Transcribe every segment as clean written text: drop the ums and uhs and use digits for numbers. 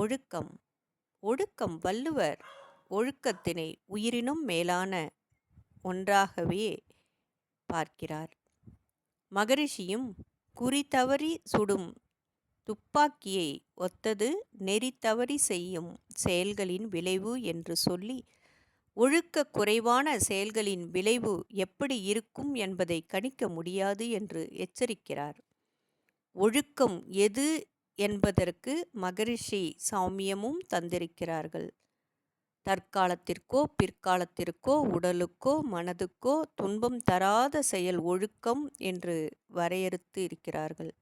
ஒழுக்கம். ஒழுக்கம் வள்ளுவர் ஒழுக்கத்தினை உயிரினும் மேலான ஒன்றாகவே பார்க்கிறார். மகரிஷியும் குறி தவறி சுடும் துப்பாக்கியை ஒத்தது நெறி தவறி செய்யும் செயல்களின் விளைவு என்று சொல்லி, ஒழுக்க குறைவான செயல்களின் விளைவு எப்படி இருக்கும் என்பதை கணிக்க முடியாது என்று எச்சரிக்கிறார். ஒழுக்கம் எது என்பதற்கு மகரிஷி சாமியமும் தந்திருக்கிறார்கள். தற்காலத்திற்கோ பிற்காலத்திற்கோ உடலுக்கோ மனதுக்கோ துன்பம் தராத செயல் ஒழுக்கம் என்று வரையறுத்து இருக்கிறார்கள்.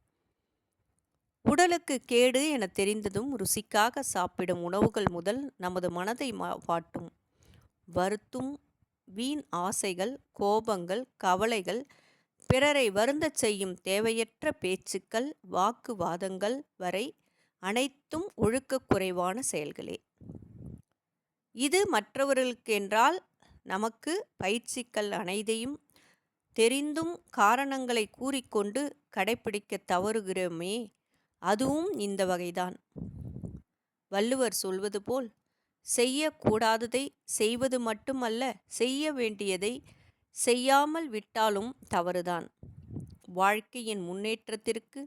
உடலுக்கு கேடு என தெரிந்ததும் ருசிக்காக சாப்பிடும் உணவுகள் முதல் நமது மனதை வாட்டும் வருத்தும் வீண் ஆசைகள், கோபங்கள், கவலைகள், பிறரை வருந்தச் செய்யும் தேவையற்ற பேச்சுக்கள், வாக்குவாதங்கள் வரை அனைத்தும் ஒழுக்க குறைவான செயல்களே. இது மற்றவர்களுக்கென்றால் நமக்கு பயிற்சிகள் அனைத்தையும் தெரிந்தும் காரணங்களை கூறிக்கொண்டு கடைப்பிடிக்க தவறுகிறோமே, அதுவும் இந்த வகைதான். வள்ளுவர் சொல்வது போல், செய்யக்கூடாததை செய்வது மட்டுமல்ல, செய்ய வேண்டியதை செய்யாமல் விட்டாலும் தவறுதான். வாழ்க்கையின் முன்னேற்றத்திற்கு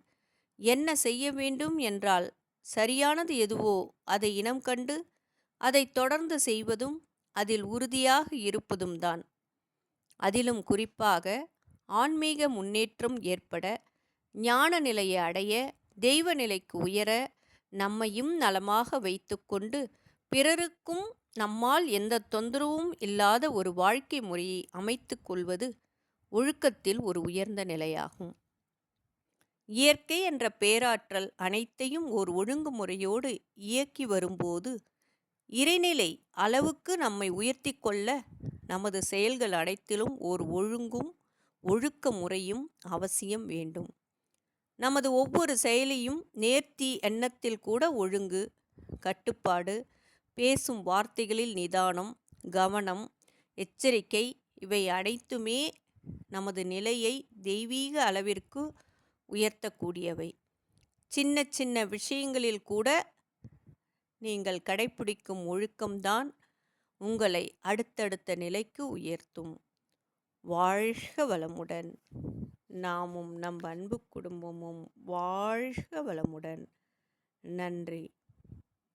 என்ன செய்ய வேண்டும் என்றால், சரியானது எதுவோ அதை இனம் கண்டு அதை தொடர்ந்து செய்வதும் அதில் உறுதியாக இருப்பதும் தான். அதிலும் குறிப்பாக ஆன்மீக முன்னேற்றம் ஏற்பட, ஞான நிலையை அடைய, தெய்வ நிலைக்கு உயர, நம்மையும் நலமாக வைத்துக்கொண்டு பிறருக்கும் நம்மால் எந்த தொந்தரவும் இல்லாத ஒரு வாழ்க்கை முறையை அமைத்து கொள்வது ஒழுக்கத்தில் ஒரு உயர்ந்த நிலையாகும். இயற்கை என்ற பேராற்றல் அனைத்தையும் ஓர் ஒழுங்குமுறையோடு இயக்கி வரும்போது, இறைநிலை அளவுக்கு நம்மை உயர்த்தி கொள்ள நமது செயல்கள் அனைத்திலும் ஓர் ஒழுங்கும் ஒழுக்க முறையும் அவசியம் வேண்டும். நமது ஒவ்வொரு செயலையும் நேர்த்தி எண்ணத்தில் கூட ஒழுங்கு, கட்டுப்பாடு, பேசும் வார்த்தைகளில் நிதானம், கவனம், எச்சரிக்கை இவை அனைத்துமே நமது நிலையை தெய்வீக அளவிற்கு உயர்த்தக்கூடியவை. சின்ன சின்ன விஷயங்களில் கூட நீங்கள் கடைப்பிடிக்கும் ஒழுக்கம்தான் உங்களை அடுத்தடுத்த நிலைக்கு உயர்த்தும். வாழ்க வளமுடன். நாமும் நம் அன்பு குடும்பமும் வாழ்க வளமுடன். நன்றி.